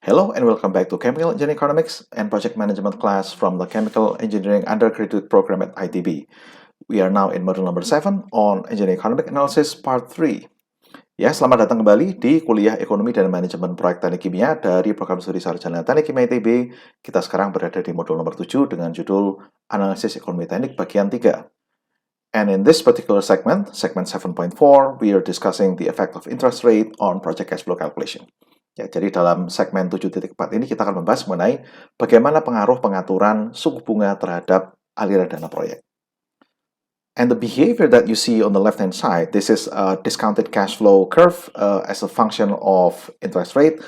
Hello and welcome back to Chemical Engineering Economics and Project Management class from the Chemical Engineering Undergraduate Program at ITB. We are now in module number 7 on Engineering Economic Analysis Part 3. Ya, selamat datang kembali di kuliah Ekonomi dan Manajemen Proyek Teknik Kimia dari Program Studi Sarjana Teknik Kimia ITB. Kita sekarang berada di modul nomor 7 dengan judul Analisis Ekonomi Teknik bagian 3. And in this particular segment 7.4, we are discussing the effect of interest rate on project cash flow calculation. Ya, jadi dalam segmen 7.4 ini kita akan membahas mengenai bagaimana pengaruh pengaturan suku bunga terhadap aliran dana proyek. And the behavior that you see on the left-hand side, this is a discounted cash flow curve as a function of interest rate.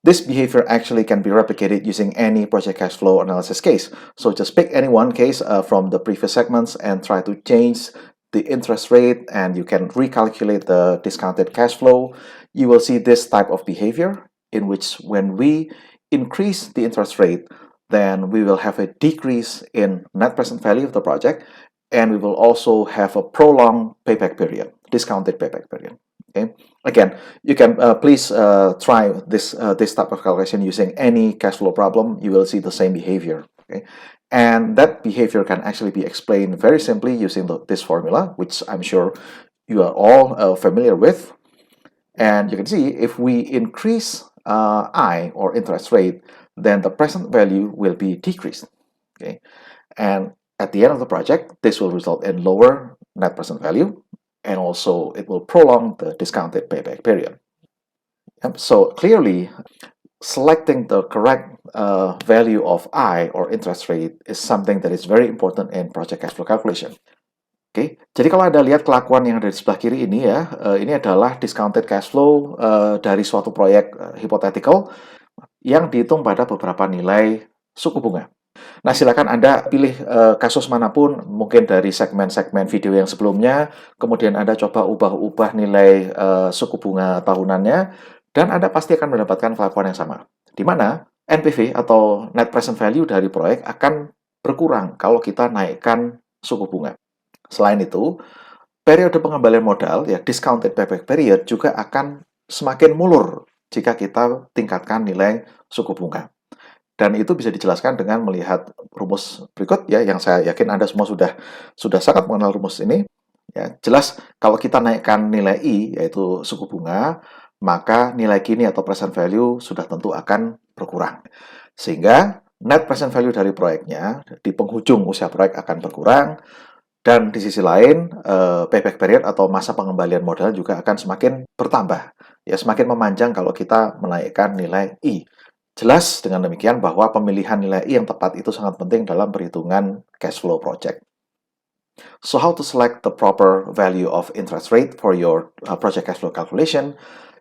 This behavior actually can be replicated using any project cash flow analysis case. So just pick any one case from the previous segments and try to change the interest rate, and you can recalculate the discounted cash flow. You will see this type of behavior in which when we increase the interest rate, then we will have a decrease in net present value of the project, and we will also have a prolonged payback period, discounted payback period. Okay. Again, you can please try this type of calculation using any cash flow problem. You will see the same behavior. Okay. And that behavior can actually be explained very simply using this formula, which I'm sure you are all familiar with. And you can see if we increase I, or interest rate, then the present value will be decreased. Okay. And at the end of the project, this will result in lower net present value, and also it will prolong the discounted payback period. So clearly, selecting the correct value of I, or interest rate, is something that is very important in project cash flow calculation. Oke, jadi kalau Anda lihat kelakuan yang ada di sebelah kiri ini ya, ini adalah discounted cash flow dari suatu proyek hypothetical yang dihitung pada beberapa nilai suku bunga. Nah, silakan Anda pilih kasus manapun, mungkin dari segmen-segmen video yang sebelumnya, kemudian Anda coba ubah-ubah nilai suku bunga tahunannya, dan Anda pasti akan mendapatkan kelakuan yang sama, di mana NPV atau Net Present Value dari proyek akan berkurang kalau kita naikkan suku bunga. Selain itu, periode pengembalian modal, ya discounted payback period, juga akan semakin mulur jika kita tingkatkan nilai suku bunga. Dan itu bisa dijelaskan dengan melihat rumus berikut, ya, yang saya yakin Anda semua sudah sangat mengenal rumus ini. Ya, jelas kalau kita naikkan nilai I, yaitu suku bunga, maka nilai kini atau present value sudah tentu akan berkurang. Sehingga net present value dari proyeknya di penghujung usia proyek akan berkurang. Dan di sisi lain, payback period atau masa pengembalian modal juga akan semakin bertambah. Ya, semakin memanjang kalau kita menaikkan nilai I. Jelas dengan demikian bahwa pemilihan nilai I yang tepat itu sangat penting dalam perhitungan cash flow project. So how to select the proper value of interest rate for your project cash flow calculation?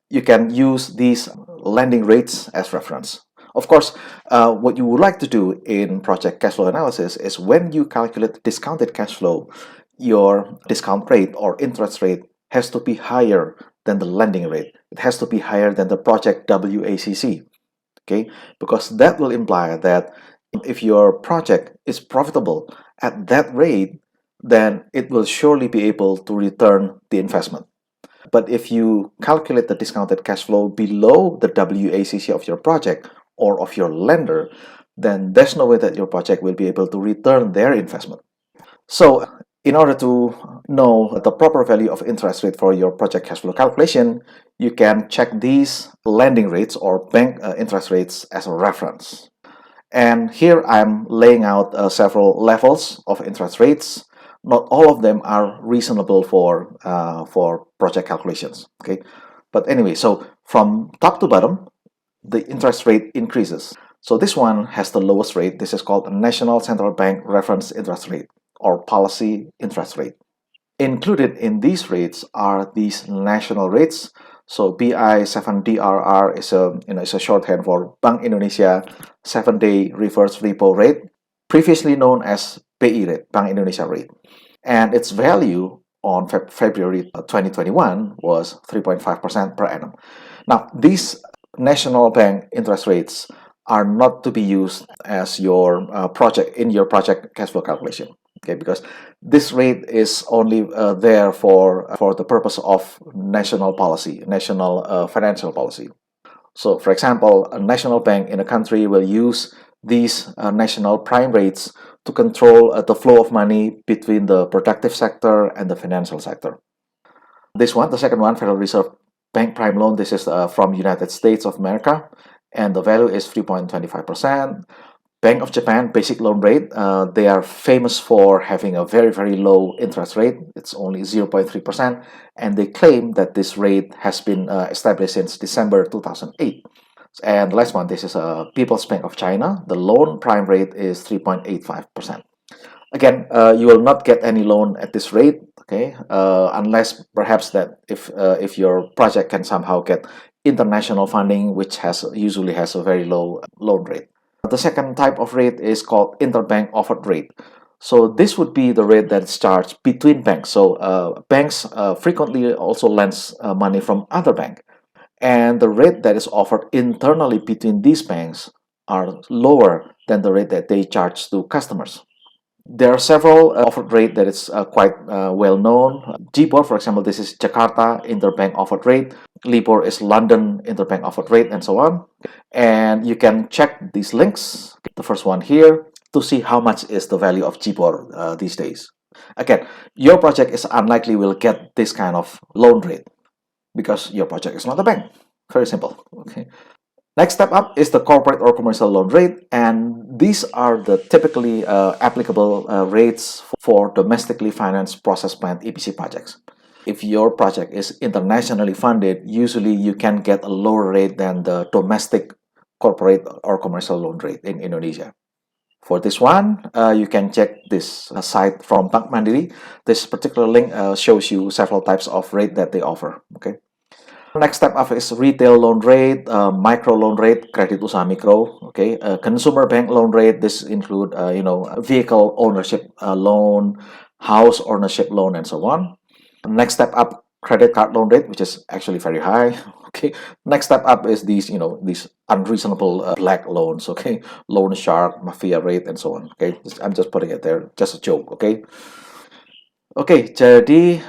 You can use these lending rates as reference. Of course, what you would like to do in project cash flow analysis is when you calculate discounted cash flow, your discount rate or interest rate has to be higher than the lending rate. It has to be higher than the project WACC. Okay, because that will imply that if your project is profitable at that rate, then it will surely be able to return the investment. But if you calculate the discounted cash flow below the WACC of your project or of your lender, then there's no way that your project will be able to return their investment. So in order to know the proper value of interest rate for your project cash flow calculation, you can check these lending rates or bank interest rates as a reference. And here I'm laying out several levels of interest rates. Not all of them are reasonable for project calculations. Okay, but anyway, so from top to bottom, the interest rate increases. So this one has the lowest rate. This is called a National Central Bank Reference Interest Rate or Policy Interest Rate. Included in these rates are these national rates. So BI7DRR is a shorthand for Bank Indonesia 7-day reverse repo rate, previously known as BI rate, Bank Indonesia rate. And its value on February 2021 was 3.5% per annum. Now, these national bank interest rates are not to be used as your project cash flow calculation. Okay, because this rate is only there for the purpose of national policy, national financial policy. So, for example, a national bank in a country will use these national prime rates to control the flow of money between the productive sector and the financial sector. This one, the second one, Federal Reserve Bank Prime Loan, this is from United States of America, and the value is 3.25%. Bank of Japan basic loan rate, they are famous for having a very, very low interest rate. It's only 0.3%, and they claim that this rate has been established since December 2008. And the last one, this is a People's Bank of China. The loan prime rate is 3.85%. Again, you will not get any loan at this rate, okay, unless perhaps that if your project can somehow get international funding, which usually has a very low loan rate. The second type of rate is called interbank offered rate. So this would be the rate that's charged between banks. So banks frequently also lends money from other banks, and the rate that is offered internally between these banks are lower than the rate that they charge to customers. There are several offered rate that is quite well known. GBOR, for example, this is Jakarta interbank offered rate. LIBOR is London interbank offered rate, and so on. And you can check these links, the first one here, to see how much is the value of GBOR these days. Again, your project is unlikely will get this kind of loan rate because your project is not a bank. Very simple. Okay. Next step up is the corporate or commercial loan rate, and these are the typically applicable rates for domestically financed process plant EPC projects. If your project is internationally funded, usually you can get a lower rate than the domestic corporate or commercial loan rate in Indonesia. For this one, you can check this site from Bank Mandiri. This particular link shows you several types of rate that they offer. Okay. Next step up is retail loan rate, micro loan rate, kredit usaha mikro, okay, consumer bank loan rate. This include, vehicle ownership loan, house ownership loan, and so on. Next step up, credit card loan rate, which is actually very high. Okay. Next step up is these unreasonable black loans. Okay, loan shark, mafia rate, and so on. Okay, I'm just putting it there, just a joke. Okay. Oke, jadi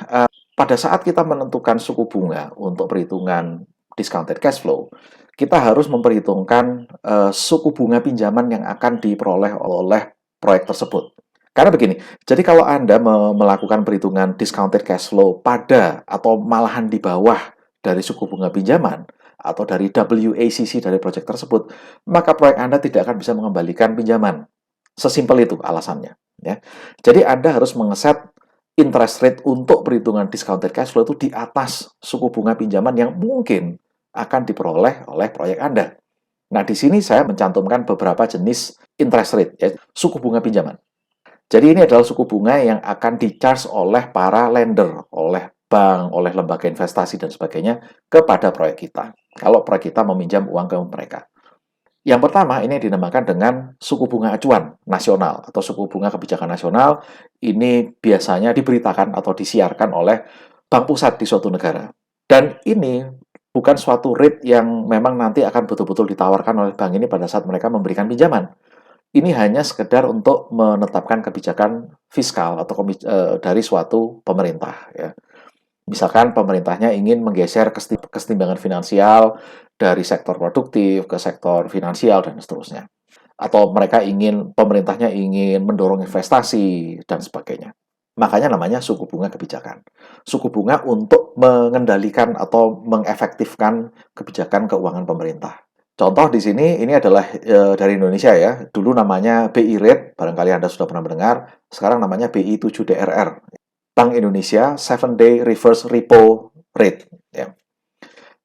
pada saat kita menentukan suku bunga untuk perhitungan discounted cash flow, kita harus memperhitungkan suku bunga pinjaman yang akan diperoleh oleh proyek tersebut. Karena begini, jadi kalau Anda melakukan perhitungan discounted cash flow pada atau malahan di bawah dari suku bunga pinjaman atau dari WACC dari proyek tersebut, maka proyek Anda tidak akan bisa mengembalikan pinjaman. Sesimpel itu alasannya. Ya. Jadi Anda harus mengeset interest rate untuk perhitungan discounted cash flow itu di atas suku bunga pinjaman yang mungkin akan diperoleh oleh proyek Anda. Nah, di sini saya mencantumkan beberapa jenis interest rate, ya, suku bunga pinjaman. Jadi ini adalah suku bunga yang akan di-charge oleh para lender, oleh bank, oleh lembaga investasi, dan sebagainya kepada proyek kita. Kalau proyek kita meminjam uang ke mereka. Yang pertama, ini dinamakan dengan suku bunga acuan nasional atau suku bunga kebijakan nasional. Ini biasanya diberitakan atau disiarkan oleh bank pusat di suatu negara. Dan ini bukan suatu rate yang memang nanti akan betul-betul ditawarkan oleh bank ini pada saat mereka memberikan pinjaman. Ini hanya sekedar untuk menetapkan kebijakan fiskal atau dari suatu pemerintah. Ya. Misalkan pemerintahnya ingin menggeser kesetimbangan finansial dari sektor produktif ke sektor finansial dan seterusnya. Atau pemerintahnya ingin mendorong investasi dan sebagainya. Makanya namanya suku bunga kebijakan. Suku bunga untuk mengendalikan atau mengefektifkan kebijakan keuangan pemerintah. Contoh di sini, ini adalah dari Indonesia ya. Dulu namanya BI Rate, barangkali Anda sudah pernah mendengar. Sekarang namanya BI 7DRR. Bank Indonesia 7-Day Reverse Repo Rate. Ya.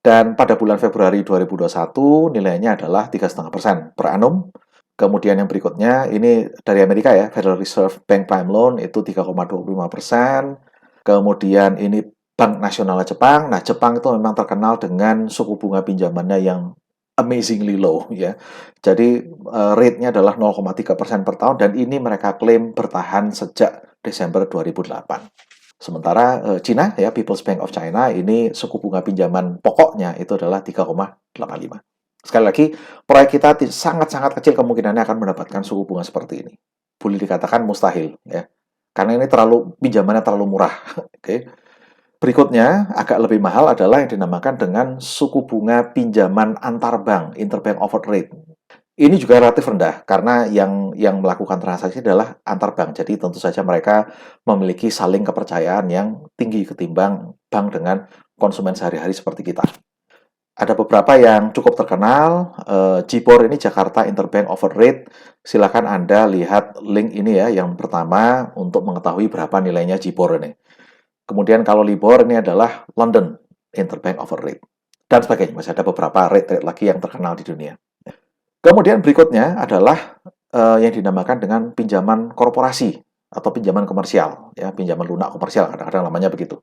Dan pada bulan Februari 2021 nilainya adalah 3,5% per annum. Kemudian yang berikutnya, ini dari Amerika ya, Federal Reserve Bank Prime Loan itu 3,25%. Kemudian ini Bank Nasional Jepang. Nah, Jepang itu memang terkenal dengan suku bunga pinjamannya yang amazingly low ya. Jadi rate-nya adalah 0,3% per tahun dan ini mereka klaim bertahan sejak Desember 2008. Sementara Cina ya, People's Bank of China, ini suku bunga pinjaman pokoknya itu adalah 3,85. Sekali lagi, proyek kita sangat-sangat kecil kemungkinannya akan mendapatkan suku bunga seperti ini. Boleh dikatakan mustahil ya. Karena ini pinjamannya terlalu murah. Oke. Berikutnya, agak lebih mahal adalah yang dinamakan dengan suku bunga pinjaman antar bank, interbank offer rate. Ini juga relatif rendah karena yang melakukan transaksi adalah antar bank. Jadi tentu saja mereka memiliki saling kepercayaan yang tinggi ketimbang bank dengan konsumen sehari-hari seperti kita. Ada beberapa yang cukup terkenal, JIBOR ini Jakarta Interbank Offer Rate. Silakan Anda lihat link ini ya, yang pertama untuk mengetahui berapa nilainya JIBOR ini. Kemudian kalau LIBOR ini adalah London Interbank Offer Rate. Dan sebagainya, masih ada beberapa rate-rate lagi yang terkenal di dunia. Kemudian berikutnya adalah yang dinamakan dengan pinjaman korporasi atau pinjaman komersial, ya, pinjaman lunak komersial kadang-kadang namanya begitu.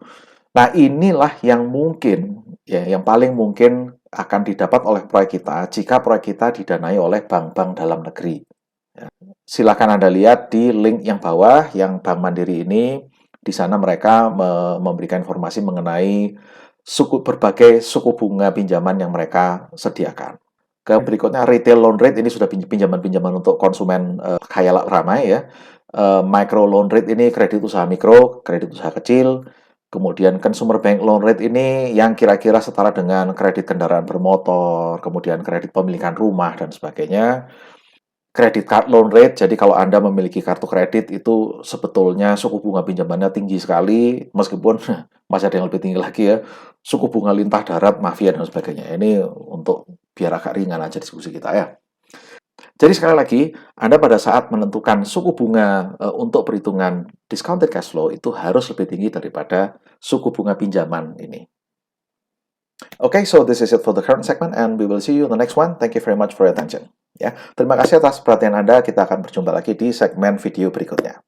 Nah, inilah yang mungkin, ya, yang paling mungkin akan didapat oleh proyek kita jika proyek kita didanai oleh bank-bank dalam negeri. Ya. Silakan Anda lihat di link yang bawah, yang Bank Mandiri ini, di sana mereka memberikan informasi mengenai berbagai suku bunga pinjaman yang mereka sediakan. Ke berikutnya retail loan rate ini sudah pinjaman-pinjaman untuk konsumen khayal ramai ya. Micro loan rate ini kredit usaha mikro, kredit usaha kecil. Kemudian consumer bank loan rate ini yang kira-kira setara dengan kredit kendaraan bermotor, kemudian kredit pemilikan rumah dan sebagainya. Credit card loan rate, jadi kalau Anda memiliki kartu kredit itu sebetulnya suku bunga pinjamannya tinggi sekali, meskipun masih ada yang lebih tinggi lagi ya, suku bunga lintah darat, mafia, dan sebagainya. Ini untuk biar agak ringan aja diskusi kita ya. Jadi sekali lagi, Anda pada saat menentukan suku bunga untuk perhitungan discounted cash flow itu harus lebih tinggi daripada suku bunga pinjaman ini. Okay, so this is it for the current segment and we will see you in the next one. Thank you very much for your attention. Ya, terima kasih atas perhatian Anda. Kita akan berjumpa lagi di segmen video berikutnya.